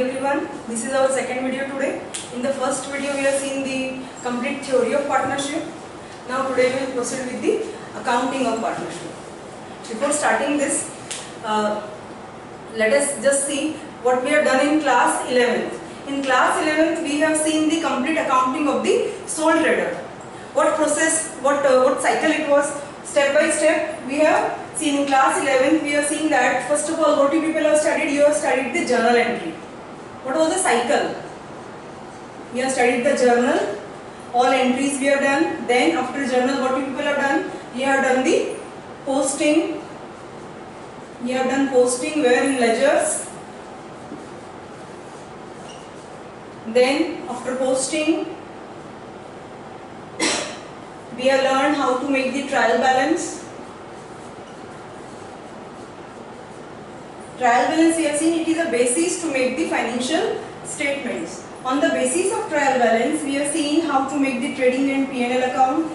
everyone. This is our second video today. In the first video we have seen the complete theory of partnership. Now today we will proceed with the accounting of partnership. Before starting this, let us just see what we have done in class 11th. In class 11th we have seen the complete accounting of the sole trader. What process, what cycle it was, step by step we have seen. In class 11th we have seen that first of all what you people have studied, you have studied the journal entry. What was the cycle? We have studied the journal, all entries we have done. Then after journal what you people have done? We have done the posting. We have done posting where in ledgers. Then after posting we have learned how to make the trial balance. Trial balance we have seen it is a basis to make the financial statements. On the basis of trial balance we have seen how to make the trading and P&L account.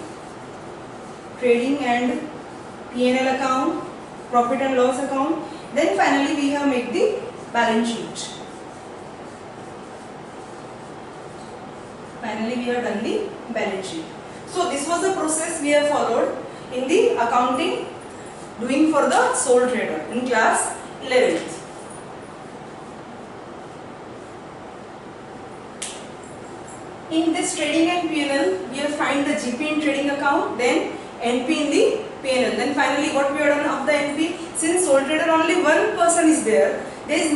Trading and P&L account, profit and loss account. Then finally we have made the balance sheet. Finally we have done the balance sheet. So this was the process we have followed in the accounting doing for the sole trader in class 11th. In this trading and P&L, we have find the GP in trading account, then NP in the P&L. Then finally what we have done of the NP, since sole trader only one person is there is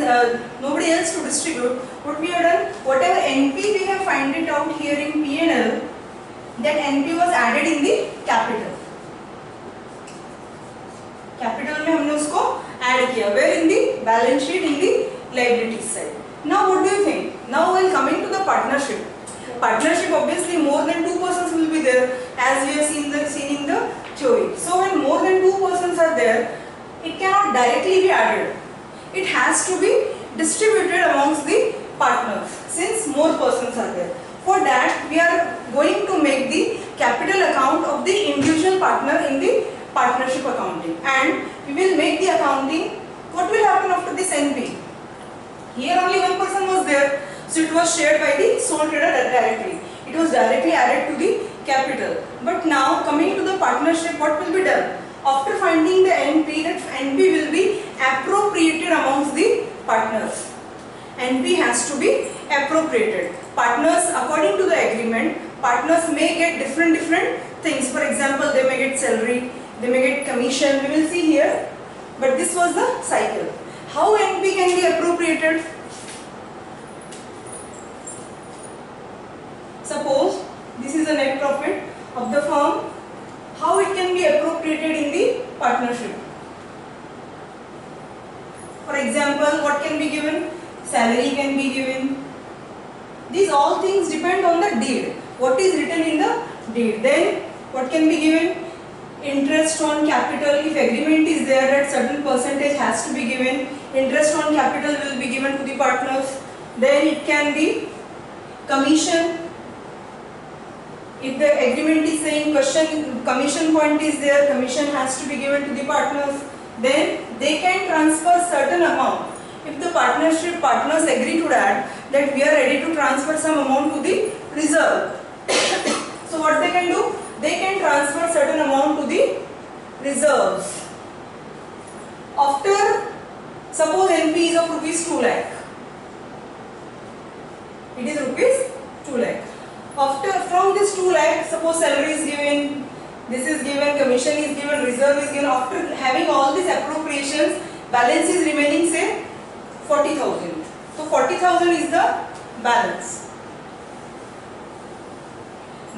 nobody else to distribute. What we have done, whatever NP we have find it out here in P&L, that NP was added in the capital. Capital में हमने उसको add किया, where in the balance sheet in the liability side. Now what do you think? Now while coming to the partnership, obviously more than two persons will be there as we have seen in the theory. So when more than two persons are there, it cannot directly be added. It has to be distributed amongst the partners since more persons are there. For that we are going to make the capital account of the individual partner in the partnership accounting, and we will make the accounting. What will happen after this NP? Here only one person was there, so it was shared by the sole trader directly. It was directly added to the capital. But now coming to the partnership, what will be done? After finding the NP, that NP will be appropriated amongst the partners. NP has to be appropriated. Partners, according to the agreement, partners may get different things. For example, they may get salary, they may get commission, we will see here. But this was the cycle. How NP can be appropriated? Suppose this is the net profit of the firm. How it can be appropriated in the partnership? For example, what can be given? Salary can be given. These all things depend on the deed. What is written in the deed? Then what can be given? Interest on capital. If agreement is there that certain percentage has to be given, interest on capital will be given to the partners. Then it can be commission. If the agreement is saying commission point is there, commission has to be given to the partners. Then they can transfer certain amount. If the partners agree to that we are ready to transfer some amount to the reserve. So what they can do? They can transfer certain amount to the reserves. After, suppose NP is of rupees 2 lakh. It is rupees 2 lakh. After, from this 2 lakh, suppose salary is given, this is given, commission is given, reserve is given. After having all these appropriations, balance is remaining say 40,000. So 40,000 is the balance.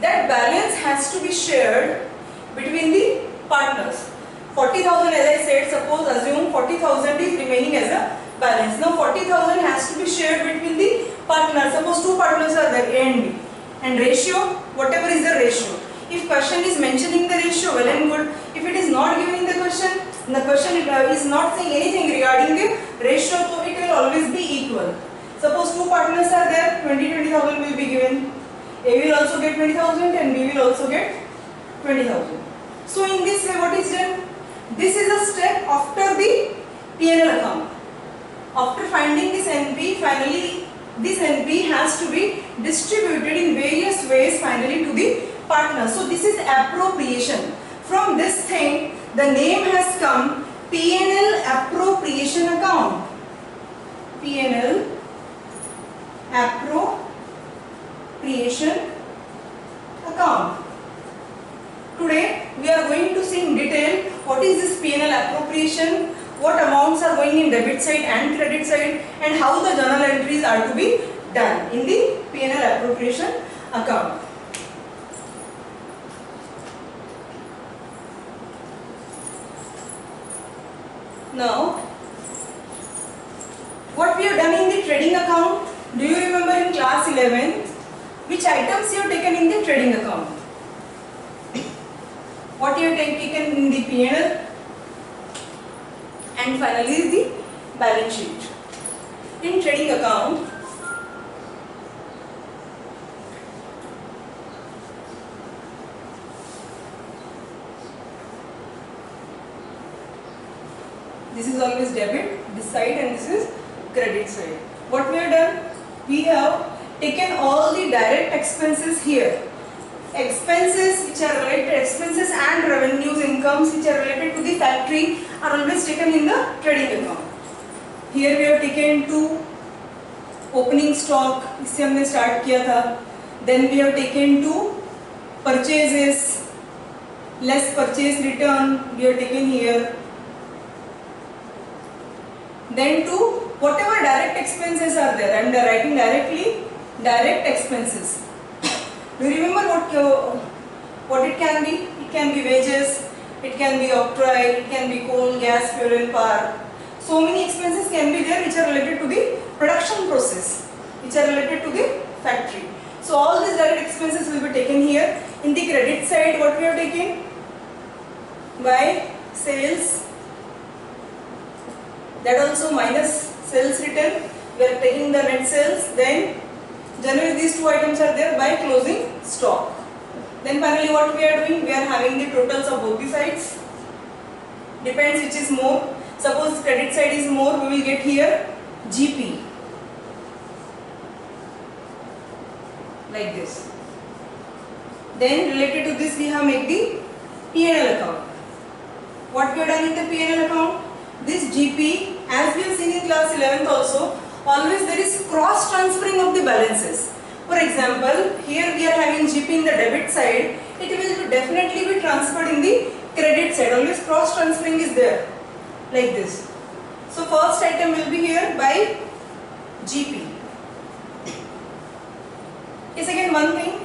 That balance has to be shared between the partners. 40,000, as I said, suppose assume 40,000 is remaining as a balance. Now 40,000 has to be shared between the partners. Suppose two partners are there, A and B. And ratio, whatever is the ratio. If question is mentioning the ratio, well and good. If it is not given in the question is not saying anything regarding the ratio, so it will always be equal. Suppose two partners are there, 20,000 will be given. A will also get 20,000 and B will also get 20,000. So in this way what is done? This is a step after the P&L account. After finding this NP, finally this NP has to be distributed in various ways finally to the partner. So this is appropriation. From this thing, the name has come P&L appropriation account. P&L appropriation account. Today we are going to see in detail what is this P&L appropriation, what amounts are going in debit side and credit side, and how the journal entries are to be done in the P&L appropriation account. Now, what we have done in the trading account, do you remember in class 11, which items you have taken in the trading account? What you have taken in the P&L, and finally is the balance sheet. In trading account, this is always debit, this side, and this is credit side. What we have done? We have taken all the direct expenses here. Expenses which are related, expenses and revenues, incomes which are related to the factory are always taken in the trading account. Here we have taken to opening stock, इससे हमने start किया था. Then we have taken to purchases, less purchase return we have taken here. Then to whatever direct expenses are there, I am writing directly direct expenses. Do you remember what it can be? It can be wages, it can be octroi, it can be coal, gas, fuel and power. So many expenses can be there which are related to the production process, which are related to the factory. So all these direct expenses will be taken here. In the credit side, what we have taken? By sales, that also minus sales return, we are taking the net sales. Then generally these two items are there by closing stock. Then finally what we are doing? We are having the totals of both the sides. Depends which is more. Suppose credit side is more, we will get here GP. Like this. Then related to this we have made the P&L account. What we have done in the P&L account? This GP, as we have seen in class 11th also, always there is cross transferring of the balances. For example, here we are having GP in the debit side, it will definitely be transferred in the credit side. Always cross transferring is there, like this. So first item will be here by GP. Yes, again one thing,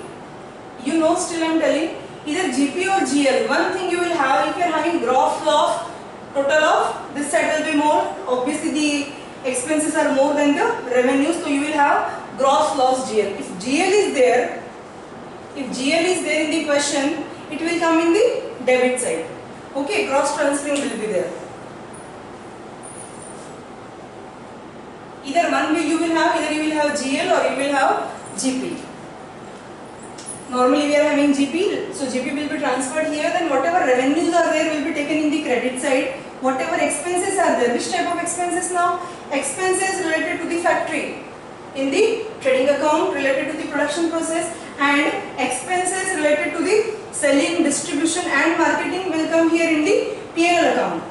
you know, still I am telling, either GP or GL, one thing you will have, if you are having gross loss, total of this side will be more, obviously the expenses are more than the revenues, so you will have gross loss GL. If GL is there, in the question, it will come in the debit side. Okay, cross transferring will be there. Either one way you will have, either you will have GL or you will have GP. Normally we are having GP, so GP will be transferred here, then whatever revenues are there will be taken in the credit side. Whatever expenses are there, which type of expenses now? Expenses related to the factory in the trading account, related to the production process, and expenses related to the selling, distribution and marketing will come here in the P&L account.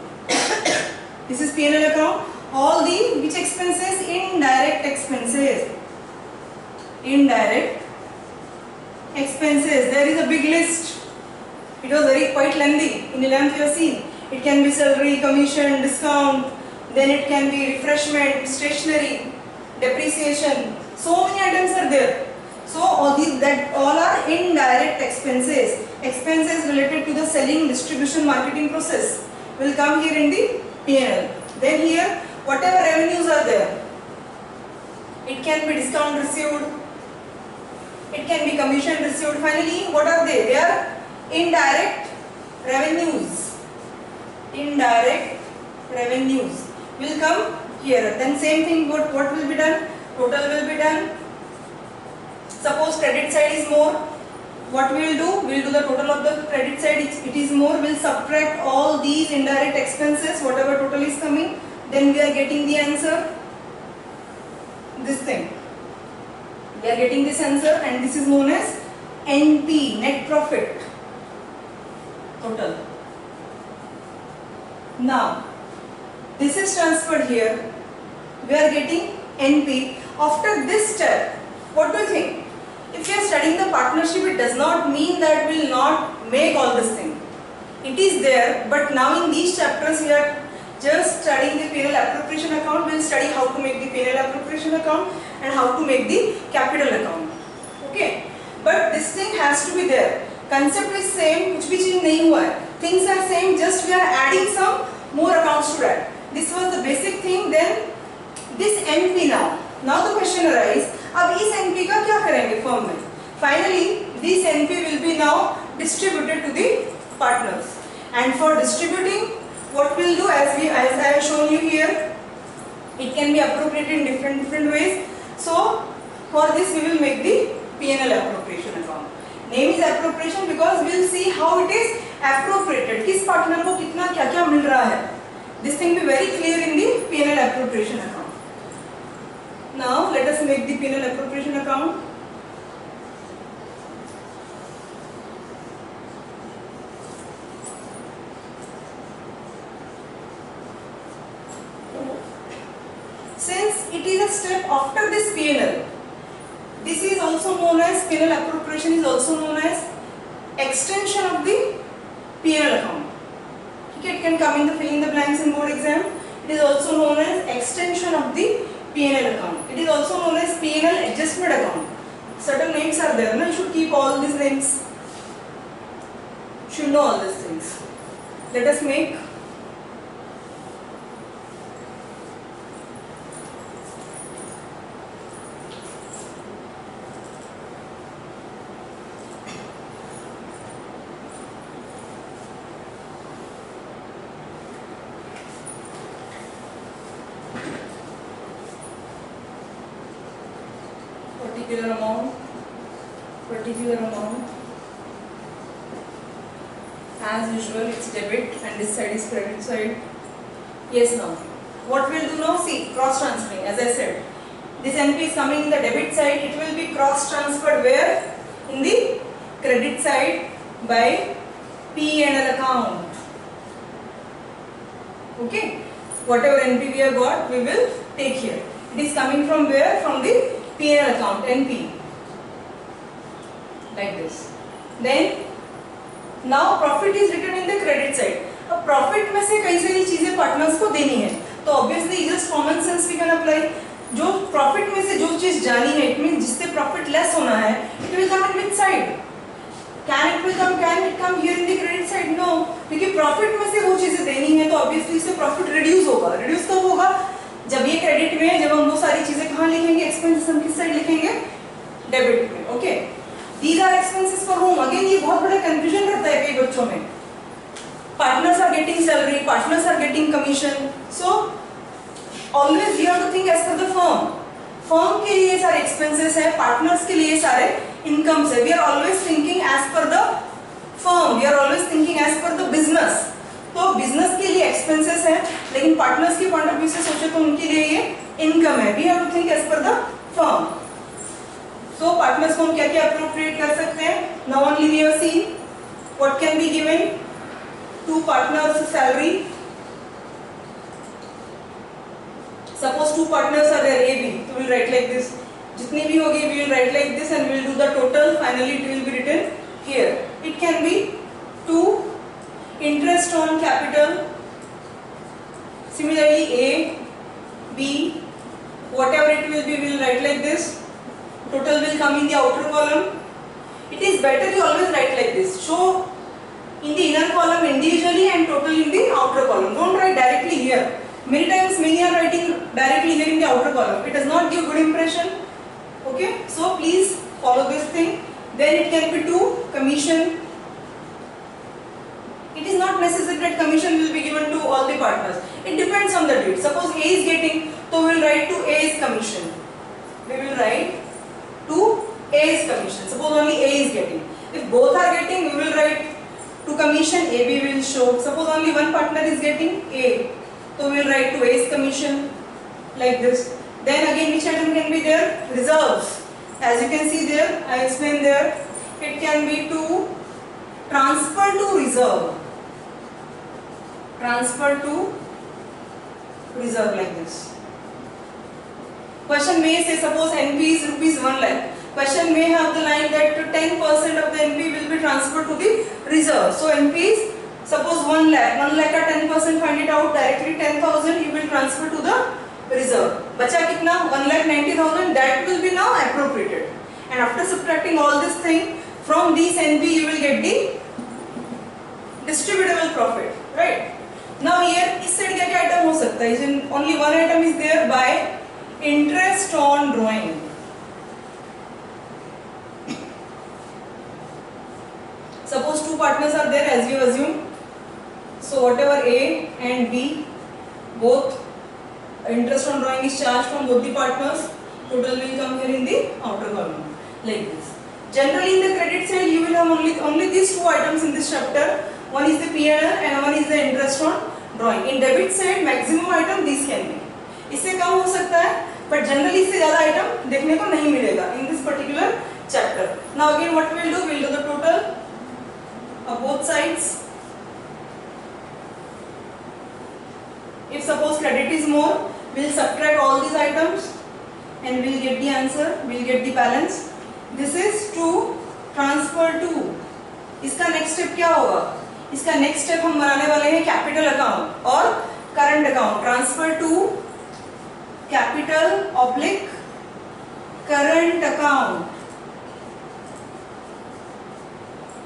This is P&L account. All the which expenses? Indirect expenses. Indirect expenses. There is a big list. It was quite lengthy. In 11th you have seen. It can be salary, commission, discount, then it can be refreshment, stationery, depreciation. So many items are there. So all these that all are indirect expenses. Expenses related to the selling, distribution, marketing process will come here in the P&L. Then here whatever revenues are there. It can be discount received. It can be commission received. Finally, what are they? They are indirect revenues. Indirect revenues will come here. Then same thing, what will be done? Total will be done. Suppose credit side is more. What we will do? We will do the total of the credit side. It is more. We will subtract all these indirect expenses, whatever total is coming. Then we are getting the answer. this thing. We are getting this answer, and this is known as NP, net profit total. Now this is transferred here. We are getting NP. After this step, what do you think? If you are studying the partnership, it does not mean that we will not make all this thing. It is there, but now in these chapters we are just studying the P&L appropriation account. We will study how to make the P&L appropriation account and how to make the capital account. Okay, but this thing has to be there. Concept is same, कुछ भी चीज नहीं हुआ है. Things are same, just we are adding some more accounts to that. This was the basic thing. Then this NP now. Now the question arises, अब इस NP का क्या करेंगे firm में? Finally, this NP will be now distributed to the partners. And for distributing, what we'll do, as I have shown you here, it can be appropriated in different ways. So for this we will make the P&L appropriation account. Name is appropriation because we will see how it is appropriated. किस partner को कितना क्या क्या मिल रहा है. This thing be very clear in the P&L appropriation account. Now let us make the P&L appropriation account. Since it is a step after this P&L, this is also known as P&L appropriation, is also known as extension of the P&L account. Okay, it can come in the fill in the blanks in board exam. It is also known as extension of the P&L account. It is also known as P&L adjustment account. Certain names are there. No? You should keep all these names. You should know all these things. Let us make particular amount. As usual, it's debit and this side is credit side. Yes, now what we'll do now, see, cross transferring. As I said, this NP is coming in the debit side, it will be cross transferred where? In the credit side by P&L account. Okay, whatever NP we have got, we will take here. It is coming from where? From the P&L account, NP, like this. Then now profit is written in the credit side. अब profit में से कई सारी चीजें partners को देनी है, तो obviously just common sense we can apply. जो profit में से जो चीज जानी है, it means जिससे profit less होना है, it will come in which side? Can it come here in the credit side? No, क्योंकि profit में से वो चीजें देनी है, तो obviously इससे profit reduce होगा. Reduce कब होगा? जब ये क्रेडिट में है, जब हम वो सारी चीजें कहाँ लिखेंगे? एक्सपेंसेस हम किस साइड लिखेंगे? डेबिट में. Okay, these are expenses for home. Again ये बहुत बड़ा कंफ्यूजन रहता है कई बच्चों में. Partners are getting salary, partners are getting commission. So always we have to think as per the firm. Firm के लिए सारे एक्सपेंसेस है, पार्टनर्स के लिए सारे इनकम्स है. We are always thinking as per the firm, we are always thinking as per the business. तो business के लिए एक्सपेंसेस है, लेकिन पार्टनर्स के पॉइंट ऑफ व्यू से सोचे तो उनके लिए ये इनकम है. We have to think as per the firm. So partners को हम क्या क्या अप्रोप्रिएट कर सकते हैं? Now only we have seen what can be given to partners salary. Suppose two partners are there, A B, तो will write like this. जितनी भी होगी we will write like this and we will do the total. Finally it will be written here. It can be to interest on capital. Similarly, A, B, whatever it will be, we will write like this. Total will come in the outer column. It is better you always write like this. Show in the inner column individually and total in the outer column. Don't write directly here. Many times many are writing directly here in the outer column. It does not give good impression. Okay, so please follow this thing. Then it can be to commission. It is not necessary that commission will be given to all the partners. It depends on the date. Suppose A is getting, so we will write to A's commission. We will write to A's commission. Suppose only A is getting. If both are getting, we will write to commission. AB will show. Suppose only one partner is getting A, so we will write to A's commission like this. Then again, which item can be there? Reserves. As you can see there, I explained there, it can be to transfer to reserve. Transfer to reserve like this. Question may say, suppose NP is rupees 1 lakh. Question may have the line that 10% of the NP will be transferred to the reserve. So NP is suppose 1 lakh. 1 lakh का 10% find it out directly 10,000 you will transfer to the reserve. बचा कितना? 1,90,000 that will be now appropriated. And after subtracting all this thing from these NP you will get the distributable profit, right? Now here इस side क्या क्या item हो सकता है? Only one item is there by interest on drawing. Suppose two partners are there as you assume. So whatever A and B, both interest on drawing is charged from both the partners. Total will come here in the outer column like this. Generally in the credit side you will have only these two items in this chapter. One is the P&L and one is the interest on drawing. In debit side maximum item these can be. इससे कम हो सकता है, but generally इससे ज़्यादा item देखने को नहीं मिलेगा in this particular chapter. Now again what we will do? We will do the total of both sides. If suppose credit is more, we will subtract all these items and we will get the answer. We will get the balance. This is to transfer to. इसका next step क्या होगा? इसका next step हम बनाने वाले हैं capital account और current account. Transfer to capital oblique current account.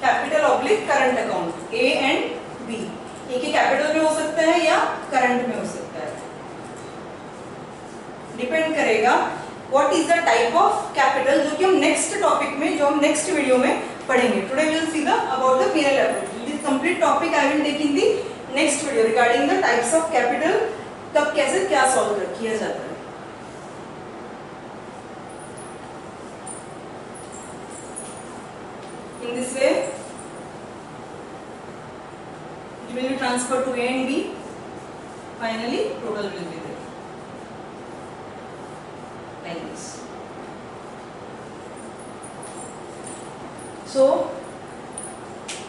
Capital oblique current account. A and B. एक ही कैपिटल में हो सकता है या करंट में हो सकता है, डिपेंड करेगा what is the type of capital, जो कि हम नेक्स्ट टॉपिक में, जो हम नेक्स्ट वीडियो में पढ़ेंगे. Today we will see the about the P&L account. This complete topic I will take in the next video regarding the types of capital, कब कैसे क्या सॉल्व किया जाता है. In this way will be transferred to A and B. Finally, total will be there like this. So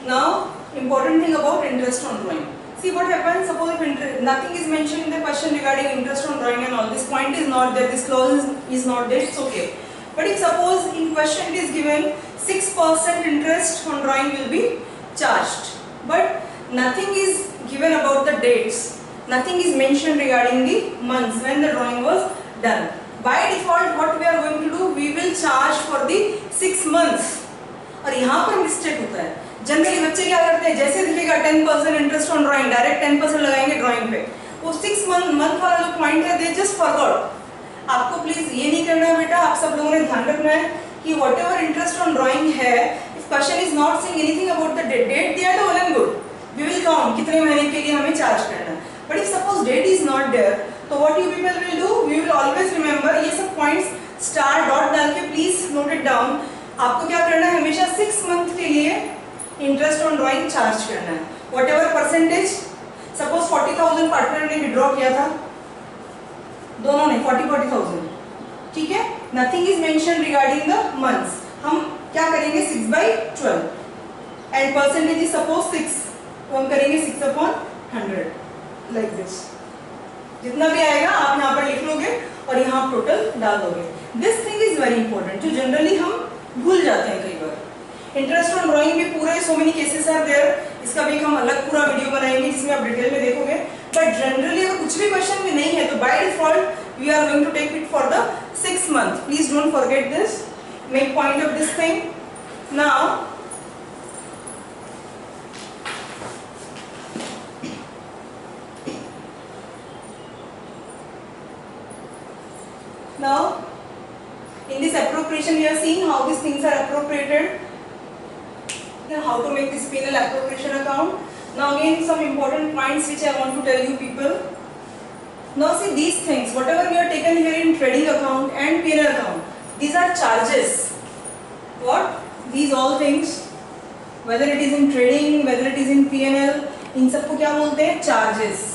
now important thing about interest on drawing. See what happens. Suppose if nothing is mentioned in the question regarding interest on drawing and all, this point is not there, this clause is not there, it's okay. But if suppose in question it is given 6% interest on drawing will be charged, but nothing is given about the dates, nothing is mentioned regarding the months when the drawing was done. By default what we are going to do, we will charge for the 6 months. और यहाँ पर mistake होता है. Generally बच्चे क्या करते हैं, जैसे दिखेगा 10% इंटरेस्ट ऑन ड्राइंग, डायरेक्ट 10% लगाएंगे ड्राइंग पे. वो 6 मंथ वाला जो पॉइंट है दे जस्ट फॉरगॉट. आपको प्लीज ये नहीं करना है बेटा, आप सब लोगों ने ध्यान रखना है कि whatever interest on drawing है, if question is not saying anything about the date दिया तो well and good, we will count कितने महीने के लिए हमें चार्ज करना है. But if suppose date is not there, तो what you people will do, we will always remember, ये सब पॉइंट्स स्टार डॉट डाल के प्लीज नोट इट डाउन. आपको क्या करना है, हमेशा 6 मंथ के लिए इंटरेस्ट ऑन ड्राइंग चार्ज करना है. What ever percentage, suppose 40,000 partner ने विड्रॉ किया था, दोनों ने 40,000, ठीक है. Nothing is mention regarding the months. हम क्या करेंगे 6/12 एंड परसेंटेज इज सपोज 6, तो हम करेंगे 6/100 लाइक दिस. जितना भी आएगा आप यहाँ पर लिख लोगे और यहाँ आप टोटल डाल दोगे. This thing is very important, जो जनरली हम भूल जाते हैं कई बार. इंटरेस्ट ऑन ड्राइंग भी पूरे so many cases are there, इसका भी हम अलग पूरा वीडियो बनाएंगे जिसमें आप डिटेल में देखोगे. बट जनरली अगर कुछ भी क्वेश्चन भी नहीं है तो by default we are going to take it for the 6 month. Please don't forget this, make point of this thing. Now in this appropriation we are seeing how these things are appropriated, how to make this P&L appropriation account. Now again some important points which I want to tell you people. Now see these things, whatever we are taken here in trading account and P&L account, these are charges. What? These all things, whether it is in trading, whether it is in P&L, इन सबको क्या बोलते हैं, charges.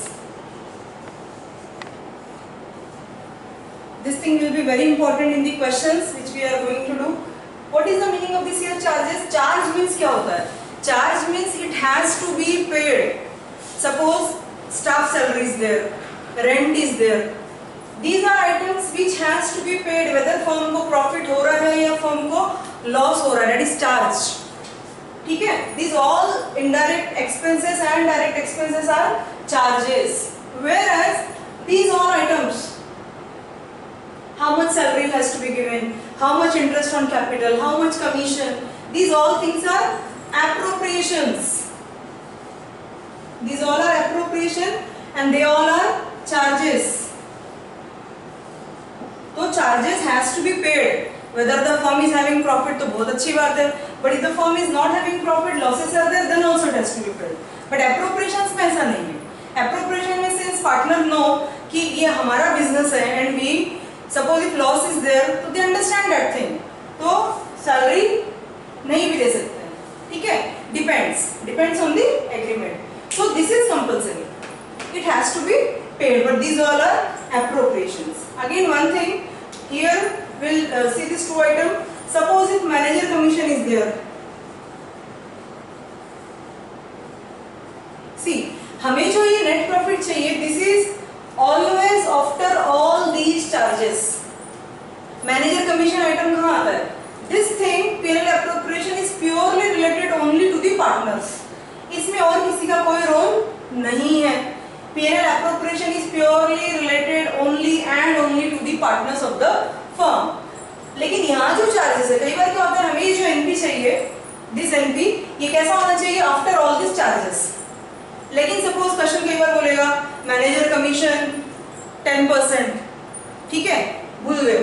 This thing will be very important in the questions which we are going to do. What is the meaning of this here charges? Charge means क्या होता है? Charge means it has to be paid. Suppose staff salary is there, rent is there. These are items which has to be paid whether firm को profit हो रहा है या firm को loss हो रहा है. That is charge. ठीक है? These all indirect expenses and direct expenses are charges. Whereas these all items, how much salary has to be given, how much interest on capital, how much commission, these all things are appropriations. These all are appropriation and they all are charges. So charges has to be paid. Whether the firm is having profit तो बहुत अच्छी बात है, but if the firm is not having profit, losses are there, then also it has to be paid. But appropriations में ऐसा नहीं है. Appropriation में since partner know कि ये हमारा business है and we suppose if loss is there, तो they understand that thing. तो salary नहीं भी दे सकते हैं, ठीक है? Depends on the agreement. So this is compulsory. It has to be paid, but these all are appropriations. Again, one thing here we'll see these two items. Suppose if manager commission is there. See, हमें जो ये net profit चाहिए, this is always after all these charges. Manager commission item कहाँ आता है? This thing P&L appropriation is purely related only to the partners. इसमें और किसी का कोई रोल नहीं है. P&L appropriation is purely related only and only to the partners of the firm. लेकिन यहाँ जो चार्जेस है, कई बार क्या होता है, हमें ये जो NP चाहिए, this NP, ये कैसा होना चाहिए after all these charges. लेकिन सपोज क्वेश्चन कई बार बोलेगा मैनेजर कमीशन 10%, ठीक है, भूल गए,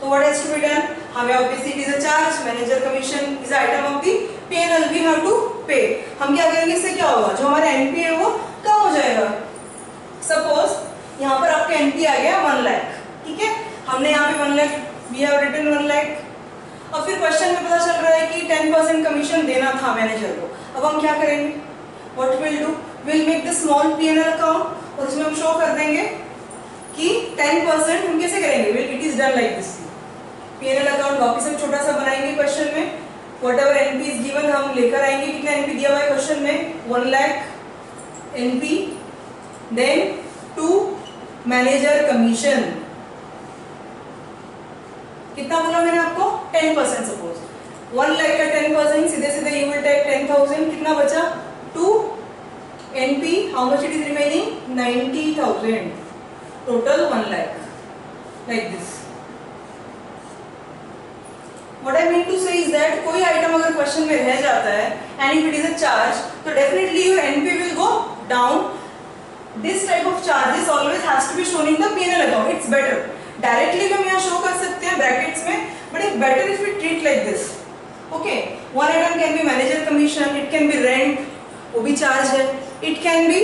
तो what has to be done? हमें obviously it is a charge, manager commission is item of the P&L, we have to pay. हम क्या करेंगे, इससे क्या होगा, जो हमारा NP है वो कम हो जाएगा. सपोज यहाँ पर आपका NP आ गया 1 लाख, ठीक है, हमने यहाँ पे 1 lakh, we have written 1 lakh, और फिर क्वेश्चन में पता चल रहा है कि 10% कमीशन देना था मैनेजर को. अब हम क्या करेंगे, what will do, will make the small P&L account और उसमें हम शो कर देंगे कि 10% हम कैसे करेंगे, will it is done like this. P&L account वापस हम छोटा सा बनाएंगे क्वेश्चन में, व्हाटएवर NP इज गिवन हम लेकर आएंगे. कितना NP दिया हुआ है क्वेश्चन में, 1 lakh NP, then to manager commission, कितना बोला मैंने आपको, 10%. सपोज 1 लाख का 10%, सीधे सीधे यू विल टेक 10,000, कितना बचा, 2 NP, how much it is remaining, 90,000, total 1 lakh, like this. What I mean to say is that कोई आइटम अगर क्वेश्चन में रह जाता है and if it is a charge, तो definitely your NP will go down. This type of charges always has to be shown in the P&L account. It's better. Directly हम यहाँ show कर सकते हैं brackets में, but it's better if we treat like this. Okay, one item can be manager commission, it can be rent, वो भी charge है. It can be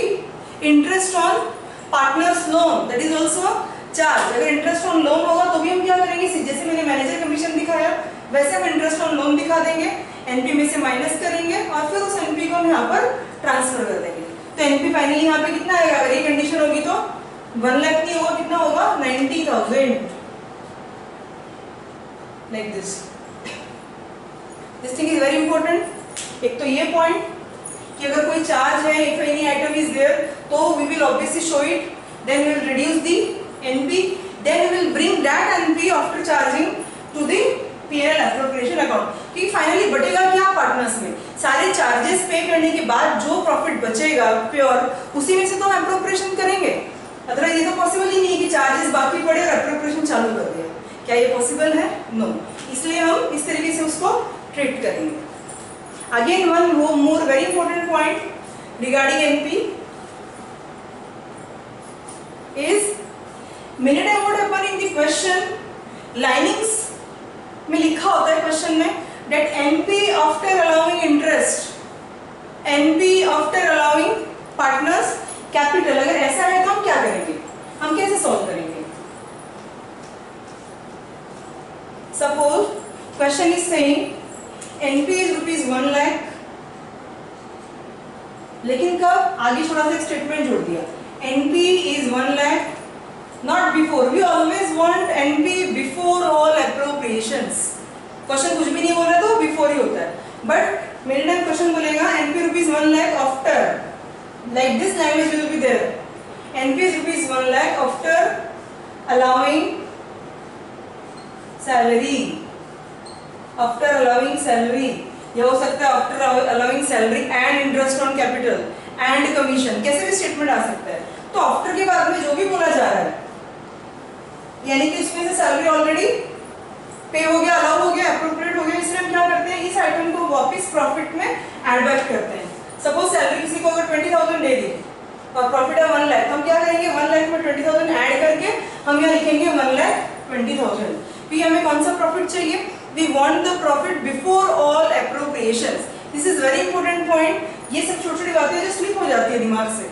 interest on partners loan, that is also a charge. अगर interest on loan होगा तो भी हम क्या करेंगे, जैसे मैंने manager commission दिखाया वैसे हम interest on loan दिखा देंगे, NP में से माइनस करेंगे और फिर उस NP को हम यहाँ पर ट्रांसफर कर देंगे. तो NP फाइनली यहाँ पे कितना आएगा, अगर ये कंडीशन होगी तो 1 लाख नहीं होगा, कितना होगा, 90,000, like this. This thing is very important. एक तो ये पॉइंट कि अगर कोई चार्ज है, if any item is there, तो we will obviously show it, then we will reduce the NP, then we will bring that NP after charging to the P&L appropriation account. कि finally बटेगा क्या partners में, सारे charges पे करने के बाद जो प्रॉफिट बचेगा प्योर, उसी में से तो हम एप्रोप्रिएशन करेंगे. अदरवाइज ये तो पॉसिबल ही नहीं है कि चार्जेस बाकी पड़े और एप्रोप्रिएशन चालू कर दिया. क्या ये पॉसिबल है? नो. इसलिए हम इस तरीके से उसको ट्रीट करेंगे. Again one more very important point regarding NP is many time what happen in the question linings में लिखा होता है क्वेश्चन में that NP after allowing interest, NP after allowing partners capital. अगर ऐसा है तो हम क्या करेंगे, हम कैसे सॉल्व करेंगे. Suppose question is saying NP is ₹1 lakh, लेकिन कब, आगे थोड़ा सा स्टेटमेंट जोड़ दिया, NP is 1 lakh not before. We always want NP before all appropriations. Question कुछ भी नहीं बोल रहा तो बिफोर ही होता है, बट मेरे टाइम क्वेश्चन बोलेगा NP rupees 1 lakh after, like this language will be there, NP rupees 1 lakh after allowing salary, after allowing salary, यह हो सकता है after allowing salary and interest on capital and commission, कैसे भी स्टेटमेंट आ सकता है। तो आफ्टर के बाद में जो भी बोला जा रहा है, यानी कि उसमें से सैलरी ऑलरेडी पे हो गया, अलाउ हो गया, अप्रोप्रिएट हो गया, इसलिए हम क्या करते हैं, इस आइटम को वापस प्रॉफिट में ऐड बैक करते हैं। सपोज सैलरी किसी को अगर 20,000 दे दी और प्रॉफिट है 1 लाख, हम क्या करेंगे, 1 लाख में 20,000 ऐड करके हम यहाँ लिखेंगे 1,20,000। फिर हमें कौन सा प्रॉफिट चाहिए, we want the profit before all appropriations. This is very important point. ये सब छोटी छोटी बातें जो स्लिप हो जाती है दिमाग से,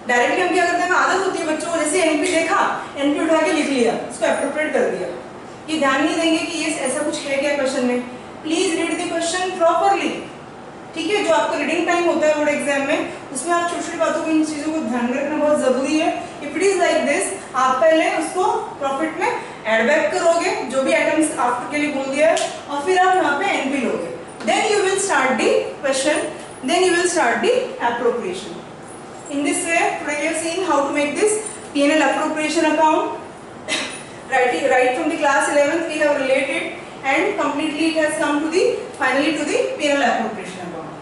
डायरेक्टली हम क्या करते हैं, आदत होती है बच्चों को, जैसे एनपी देखा, एनपी उठा के लिख लिया, उसको एप्रोप्रिएट कर दिया। ये ध्यान नहीं देंगे कि ये ऐसा कुछ है क्या क्वेश्चन में। Please read the question properly, ठीक है। जो आपका रीडिंग टाइम होता है बोर्ड एग्जाम में, उसमें आप छोटी छोटी बातों को, इन चीजों को ध्यान रखना बहुत जरूरी है। If it is like this, आप पहले उसको प्रॉफिट में एड बैक करोगे, जो भी आइटम्स आफ्टर के लिए बोल दिया है, और फिर आप यहाँ पे एनपी लोगे, then you will start the question, then you will start the appropriation. In this way, today we have seen how to make this P&L appropriation account. Right from the class 11th we have related and completely it has come to the finally to the P&L appropriation account.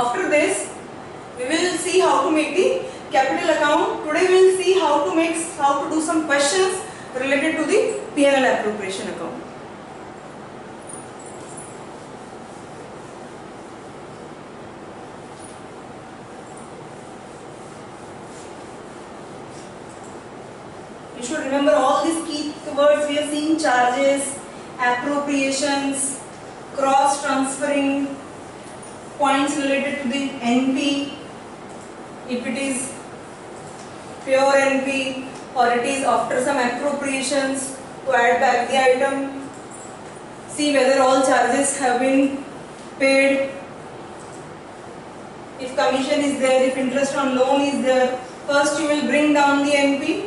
After this, we will see how to make the capital account. Today we will see how to do some questions related to the P&L appropriation account. You should remember all these key words we have seen: charges, appropriations, cross transferring, points related to the NP, if it is pure NP or it is after some appropriations to add back the item. See whether all charges have been paid, if commission is there, if interest on loan is there. First you will bring down the NP,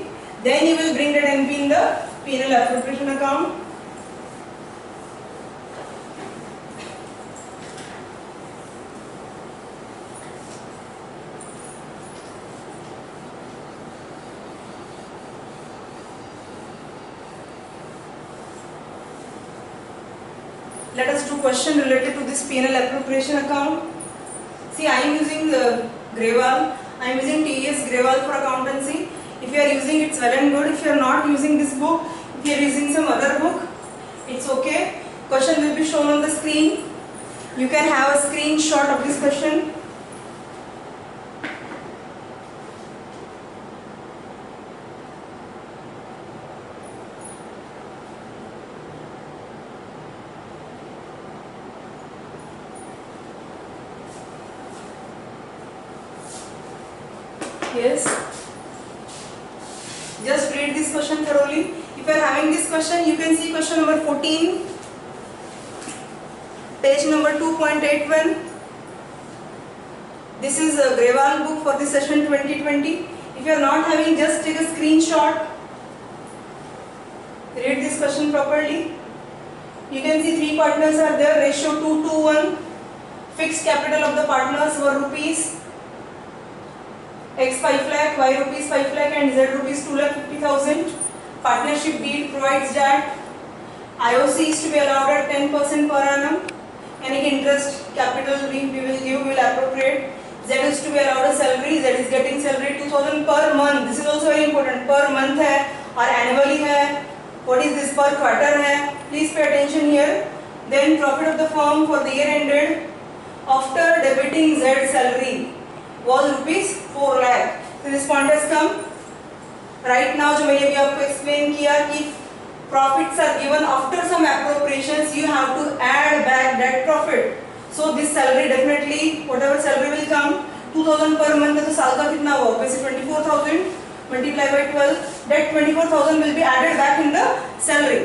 then you will bring that NP in the P&L appropriation account. Let us do question related to this P&L appropriation account. See, I am using Grewal. I am using TES Grewal for accountancy. If you are using, it's well and good. If you are not using this book, if you are using some other book, it's okay. Question will be shown on the screen. You can have a screenshot of this question. Yes. Just read this question thoroughly. If you are having this question, you can see question number 14, page number 2.81. This is a Grewal book for the session 2020. If you are not having, just take a screenshot. Read this question properly. You can see 3 partners are there. Ratio 2:1. Fixed capital of the partners were rupees X 5 lakh, Y rupees 5 lakh and Z rupees 2,50,000. Partnership deed provides that IOC is to be allowed at 10% per annum. Any interest capital we will appropriate. Z is to be allowed a salary. Z is getting salary 2,000 per month. This is also very important. Per month है और annually है. What is this? Per quarter है. Please pay attention here. Then profit of the firm for the year ended after debiting Z salary was rupees 4 lakh. So this point has come. Right now जो मैंने अभी आपको explain किया कि profits are given after some appropriations, you have to add back that profit. So this salary definitely, whatever salary will come, 2,000 per month है तो साल का कितना हुआ? Basically 24,000 multiply by 12. That 24,000 will be added back in the salary.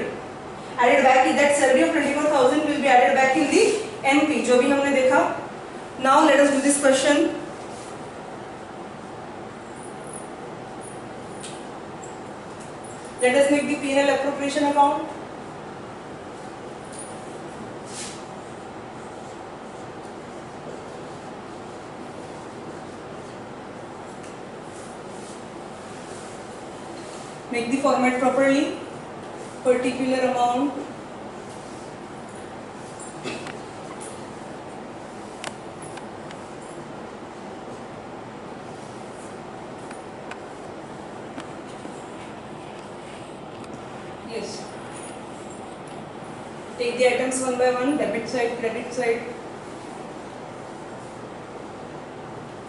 Added back in that salary of 24,000 will be added back in the NP जो भी हमने देखा. Now let us do this question. Let us make the P&L appropriation account. Make the format properly. Particular amount. Yes. Take the items one by one. Debit side, credit side.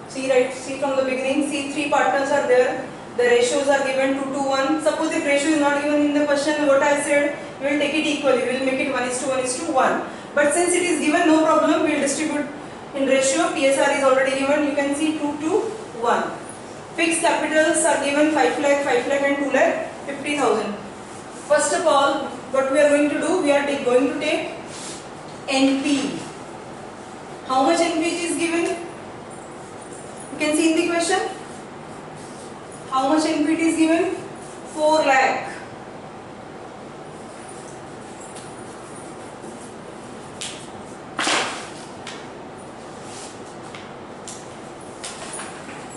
See from the beginning. See, three partners are there. The ratios are given 2 to 1. Suppose if ratio is not given in the question, what I said, we will take it equally. We will make it 1:1:1. But since it is given, no problem. We will distribute in ratio. PSR is already given. You can see 2 to 1. Fixed capitals are given 5 lakh, 5 lakh and 2 lakh 50,000. First of all, what we are going to do, we are going to take NP. How much NP is given? You can see in the question. How much NP is given? 4 lakh.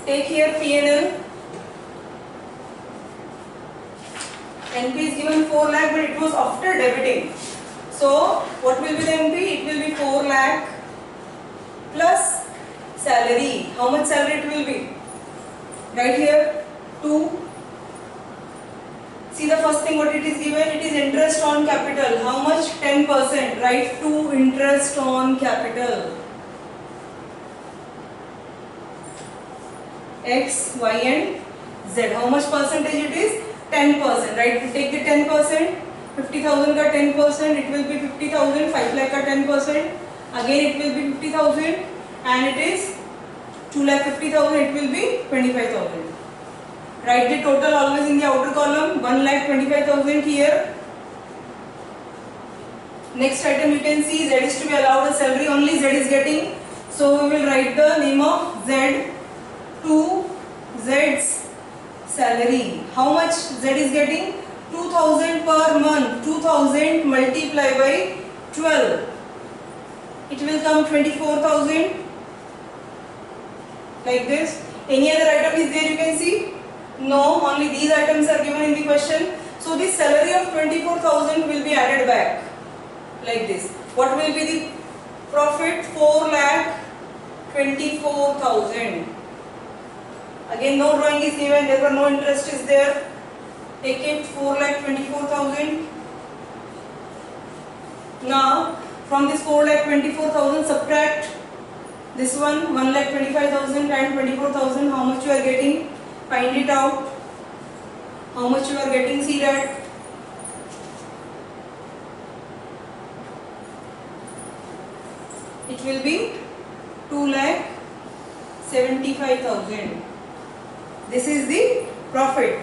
Take here P&L. NP is given 4 lakh, but it was after debiting. So, what will be the NP? It will be 4 lakh plus salary. How much salary it will be? Right here, 2. See the first thing what it is given? It is interest on capital. How much? 10%. Write 2 interest on capital. X, Y and Z. How much percentage it is? 10%. Right? Take the 10%. 50,000 ka 10%. It will be 50,000. 5 lakh ka 10%. Again it will be 50,000. And it is 2,50,000. It will be 25,000. Write the total always in the outer column. 1,25,000 here. Next item you can see Z is to be allowed a salary. Only Z is getting. So we will write the name of Z to Z's salary. How much Z is getting? 2,000 per month. 2,000 multiplied by 12. It will come 24,000. Like this. Any other item is there you can see? No, only these items are given in the question. So this salary of 24,000 will be added back. Like this. What will be the profit? 4,24,000. Again no drawing is given, therefore no interest is there. Take it 4,24,000. Now from this 4,24,000 subtract this one 1,25,000 and 24,000. How much you are getting? Find it out. How much you are getting? See that. It will be 2,75,000. This is the profit.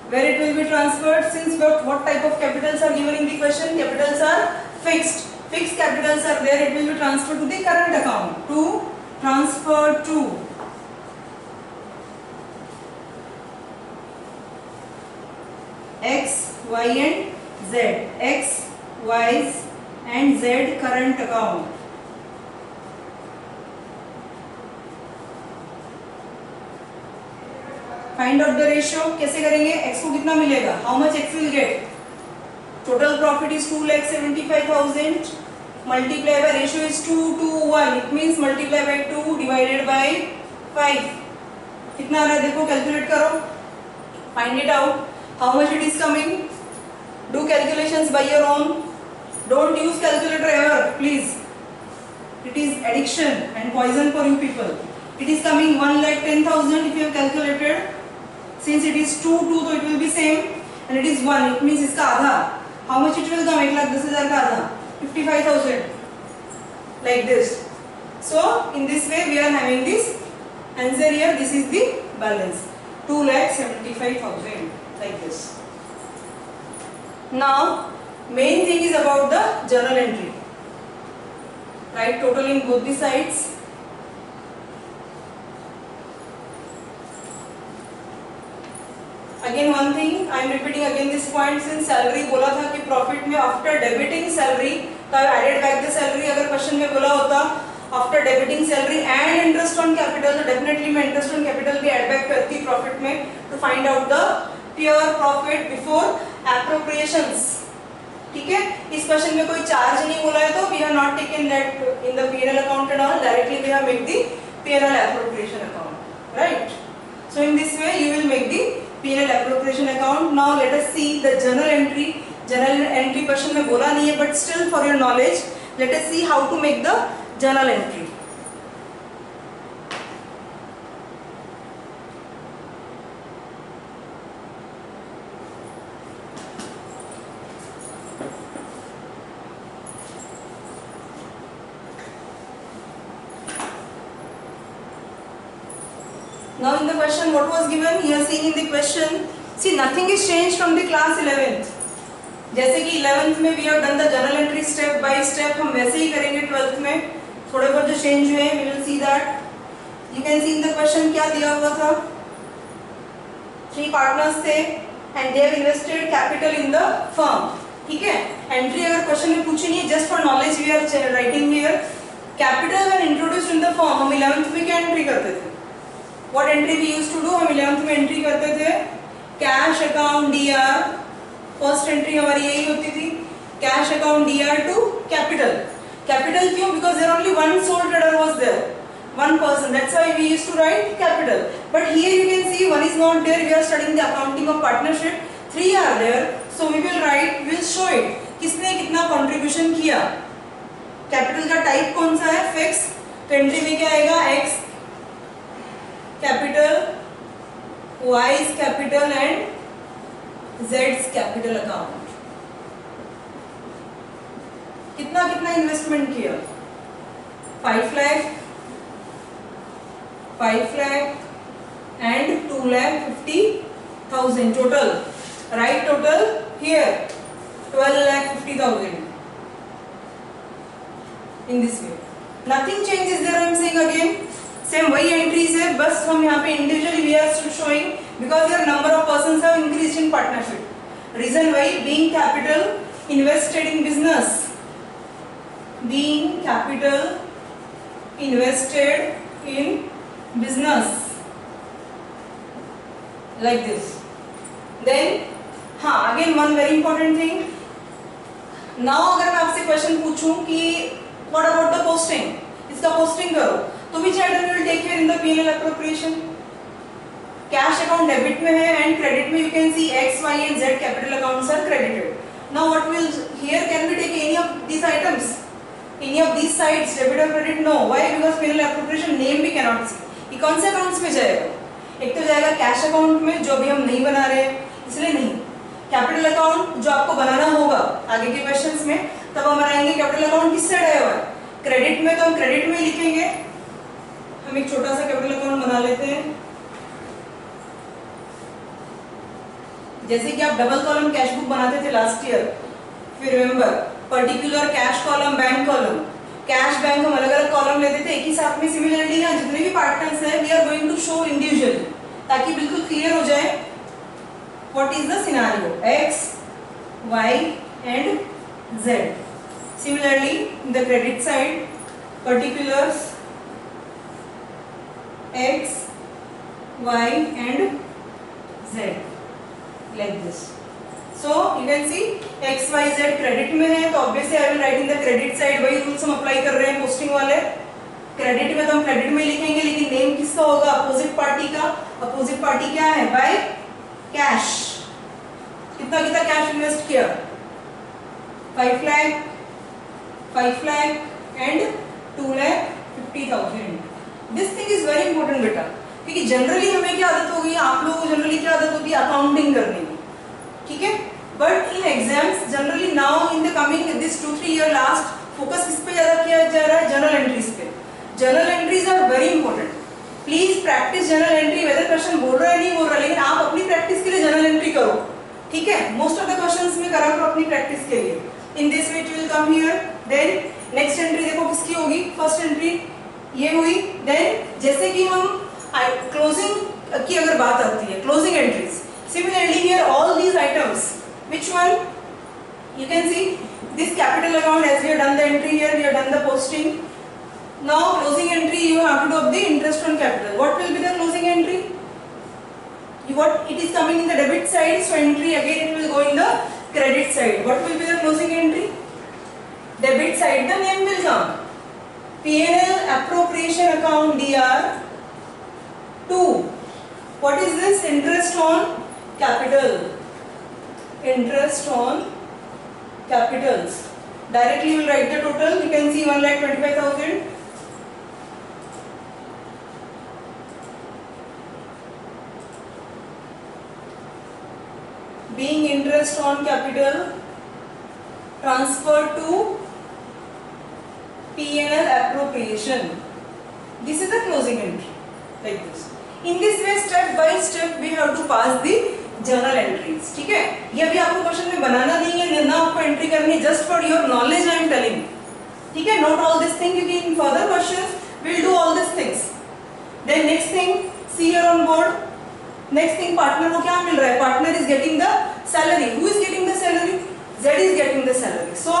Where it will be transferred? Since what type of capitals are given in the question? Capitals are fixed. Fixed capitals are there. It will be transferred to the current account. To transfer to X, Y and Z. X, Y and Z current account. Find out the ratio. कैसे करेंगे? X को कितना मिलेगा? How much X will get? Total profit is 2,75,000. Multiply by ratio is 2 to 1. It means multiply by 2 divided by 5. कितना आ रहा है देखो, calculate करो. Find it out. How much it is coming? Do calculations by your own. Don't use calculator ever, please. It is addiction and poison for you people. It is coming 1,10,000 if you have calculated. Since it is 2, so it will be same. And it is 1, it means इसका आधा. How much it will come? 1,10,000 का आधा. 55,000. Like this. So in this way we are having this answer here. This is the balance. 2,75,000. Like this. Now main thing is about the journal entry. Write total in both the sides. Again one thing I am repeating again this point, since salary बोला था कि profit में after debiting salary तो added back the salary, अगर question में बोला होता after debiting salary and interest on capital तो डेफिनेटली मैं इंटरेस्ट ऑन कैपिटल भी ऐड बैक करती प्रॉफिट में to find out the pure profit before appropriations. ठीक है, इस क्वेश्चन में कोई चार्ज नहीं बोला है तो we have not taken that in the P&L account and all, directly we have make the P&L appropriation account, right? So in this way you will make the P&L appropriation account. Now let us see the journal entry. Journal entry question में बोला नहीं है but still for your knowledge let us see how to make the journal entry. Now in the question what was given, you are seeing in the question, see nothing is changed from the class 11th. जैसे कि 11th में we have done the journal entry step by step, हम वैसे ही करेंगे 12th में। थोड़े बहुत जो चेंज हुए we will see that. You can see in the question क्या दिया हुआ था, 3 partners थे and they have invested capital in the firm। ठीक है, एंट्री अगर क्वेश्चन में पूछी नहीं है, just for knowledge we are writing here capital when introduced in the firm। हम 11th में क्या एंट्री करते थे, What entry we used to do, हम 11th में एंट्री करते थे cash account DR, first entry हमारी यही होती थी, cash account DR to capital. Capital क्यों, because there only one sole trader was there, one person, that's why we used to write capital, but here you can see one is not there, we are studying the accounting of partnership, 3 are there, so we will write, we will show it किसने कितना contribution किया। Capital का type कौन सा है, fix, तो entry में क्या आएगा, X capital, Y's capital and Z's capital account। कितना कितना इन्वेस्टमेंट किया, 5 lakh, 5 lakh and 2,50,000 total, right? Total here 12,50,000 in this way, nothing changes there, I am saying again same वही एंट्रीज है, बस हम यहाँ पे individually we are showing because your number of persons have increased in partnership. Reason वही, being capital invested in business, being capital invested in business like this. Then हाँ, again one very important thing, now अगर मैं आपसे question पूछूं कि what about the posting, इसका posting करो, तो which item you will take care in the P&L appropriation? Cash account debit में है एंड क्रेडिट में you can see X, Y and Z capital accounts are credited. Now what will here, can we take any of these items, any of these sides, debit or credit? No. Why? Because P&L appropriation name we cannot see. ये कौन से accounts में जाएगा, एक तो जाएगा cash account में जो अभी हम नहीं बना रहे इसलिए नहीं, कैपिटल अकाउंट जो आपको बनाना होगा आगे के क्वेश्चंस में, तब हम बनाएंगे कैपिटल अकाउंट किस साइड आया हुआ है, क्रेडिट में, तो हम क्रेडिट में लिखेंगे। हम एक छोटा सा कैपिटल अकाउंट बना लेते हैं, जैसे कि आप डबल कॉलम कैश बुक बनाते थे लास्ट ईयर, फिर remember particular cash column, bank column, cash bank हम अलग अलग कॉलम लेते थे एक ही साथ में। सिमिलरली यहाँ जितने भी पार्टनर्स हैं we are going to show individually ताकि बिल्कुल क्लियर हो जाए what is the scenario, X, Y and Z। Similarly in the credit side particulars X, Y and Z like this. So you can see X, Y, Z credit में है तो obviously I will write in the credit side, वही rules हम apply कर रहे हैं posting वाले। Credit में तो हम क्रेडिट में लिखेंगे, लेकिन नेम किसका होगा, अपोजिट पार्टी का। अपोजिट पार्टी क्या है, बाय कैश। कितना कितना कैश इन्वेस्ट किया, 5 lakh, 5 lakh and 2,50,000। This thing is very important बेटा, क्योंकि जनरली हमें क्या आदत हो गई, आप लोगों को जनरली क्या आदत होती है, अकाउंटिंग करने की, ठीक है। But in exams generally now in the coming this 2-3 year last focus किस पे ज्यादा किया जा रहा है, जर्नल एंट्रीज पे। Journal entries are very important, please practice journal entry. Whether question बोल रहा है नहीं बोल रहा, लेकिन आप अपनी प्रैक्टिस के लिए जर्नल एंट्री करो, ठीक है। मोस्ट ऑफ द क्वेश्चंस में करा करो अपनी प्रैक्टिस के लिए। In this way it will come here. Then next entry देखो किसकी होगी, फर्स्ट एंट्री ये हुई। देन जैसे कि हम क्लोजिंग की अगर बात आती है, closing entries, Similarly here all these items, which one? You can see this capital account, as we have done the entry here, we have done the posting. Now closing entry you have to do of the interest on capital. What will be the closing entry? What it is coming in the debit side, so entry again it will go in the credit side. What will be the closing entry? Debit side, the name will come. P&L appropriation account DR 2. What is this? Interest on capital. Interest on capitals. Directly you will write the total. You can see 1,25,000. Being interest on capital transferred to P&L appropriation. This is the closing entry, like this. In this way, step by step, we have to pass the journal entries. ठीक है? ये अभी आपको question में बनाना नहीं है, ना आपको एंट्री करनी, just for your knowledge I am telling. ठीक है? Note all this thing, क्योंकि in further questions we will do all these things. Then next thing, see here on board. Next thing, partner को क्या मिल रहा है? Partner is getting the salary. Who is getting the salary? Z is getting the salary. So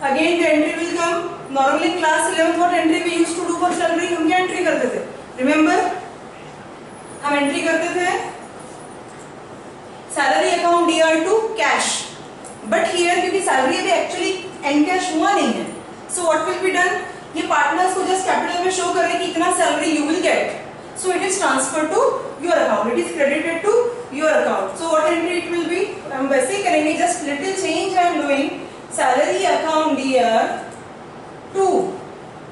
again the entry will come. Normally in class 11th what entry we used to do for salary? हम क्या entry करते थे? Remember? हम entry करते थे salary account DR to cash. But here क्योंकि salary अभी actually encash हुआ नहीं है. So what will be done? ये partners को just capital में show कर रहे हैं कि इतना salary you will get. So it is transferred to your account. It is credited to your account. So what entry it will be? हम वैसे ही करेंगे, just little change I am doing. Salary account DR 2.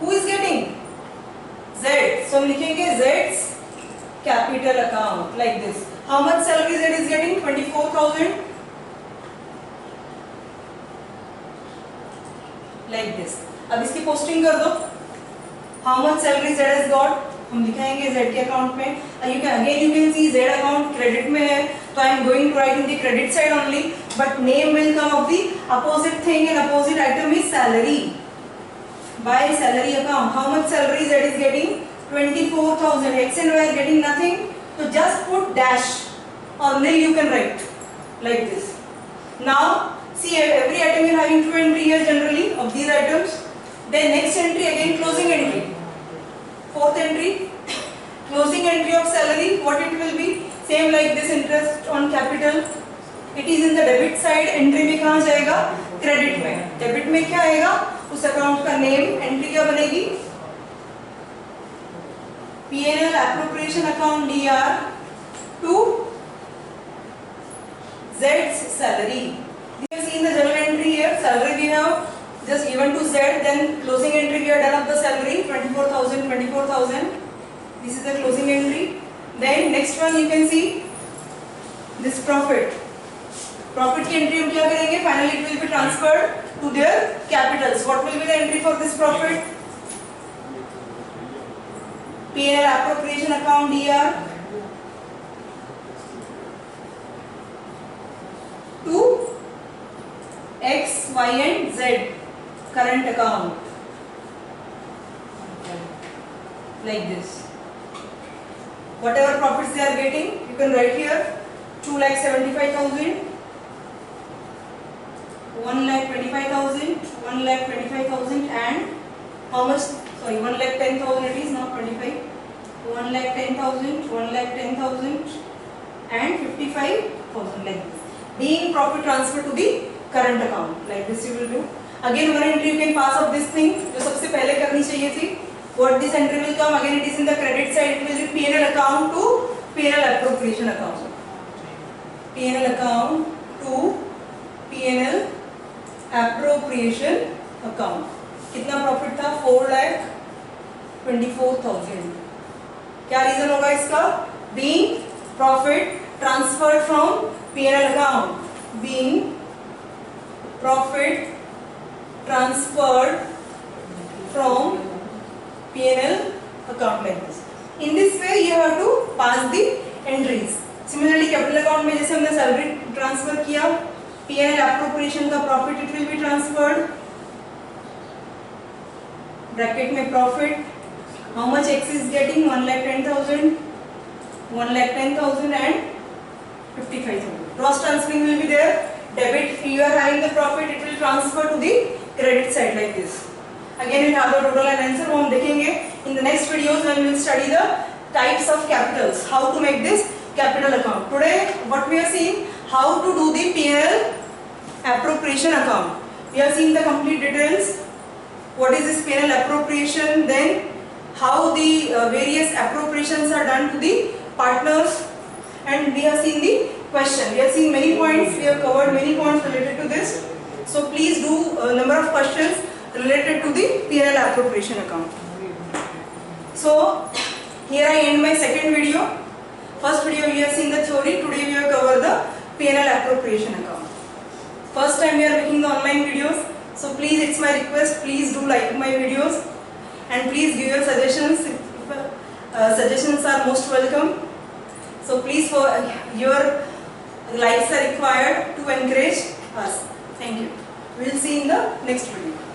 Who is getting? Z. So हम लिखेंगे Z's capital account like this. How much salary Z is getting? 24,000. Like this. अब इसकी posting कर दो. How much salary Z has got? हम दिखाएंगे Z के account में. You can see Z account credit में है, तो I am going to write in the credit side only, but name will come of the opposite thing, and opposite item is salary. By salary account, how much salary Z is getting? 24,000. X and Y are getting nothing, so just put dash or nil you can write like this. Now see, every item is having two entry here generally of these items. Then next entry again closing entry. Fourth entry, closing entry of salary. What it will be? Same like this, interest on capital. It is in the debit side. Entry में कहाँ जाएगा? Credit में. Debit में क्या आएगा? उस account का name. Entry क्या बनेगी? P&L appropriation account DR to Z's salary. You can see in the journal entry here, salary we have just given to Z, then closing entry we have done of the salary 24,000, 24,000. This is the closing entry. Then next one you can see this profit. Profit की entry हम क्या करेंगे? Finally it will be transferred to their capitals. What will be the entry for this profit? P&L appropriation account DR to X, Y and Z current account like this. Whatever profits they are getting, you can write here 2,75,000, 1,25,000, 1,25,000 and how much? Sorry, 1,10,000 it is, not 25. 1,10,000, 1,10,000 and 55,000 like this. Being profit transferred to the current account like this you will do. Again one entry you can pass of this thing जो सबसे पहले करनी चाहिए थी. What this entry will come? Again it is in the credit side. It will be P&L account to P&L appropriation account. P&L account to P&L appropriation account. कितना profit था? 4,24,000. क्या reason होगा इसका? Being profit transferred from P&L account. Being profit transferred from P&L account like this. In this way you have to pass the entries. Similarly capital account में जैसे हमने salary transfer किया, P&L appropriation का profit it will be transferred. Bracket में profit. How much X is getting? 1,10,000, 1,10,000 and 55,000. Cross transferring will be there. Debit, you are having the profit, it will transfer to the credit side like this. Again, we have the total and answer. वो हम देखेंगे in the next videos when we will study the types of capitals, how to make this capital account. Today, what we are seeing, how to do the P&L appropriation account. We are seeing the complete details. What is this P&L appropriation? Then how the various appropriations are done to the partners, and we have seen the question. We have seen many points. We have covered many points related to this. So please do a number of questions related to the P&L appropriation account. So here I end my second video. First video we have seen the theory. Today we have covered the P&L appropriation account. First time we are making the online videos. So please, it's my request, please do like my videos and please give your suggestions. Suggestions are most welcome. So please, for your likes are required to encourage us. Thank you. We will see in the next video.